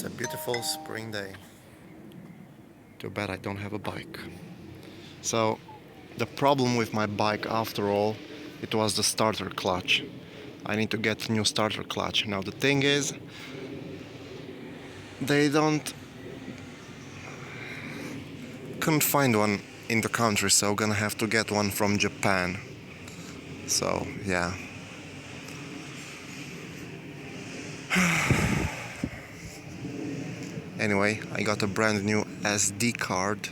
a beautiful spring day. Too bad I don't have a bike. So, the problem with my bike after all, it was the starter clutch. I need to get a new starter clutch. Now the thing is, they couldn't find one in the country, so gonna have to get one from Japan. So, yeah. Anyway, I got a brand new SD card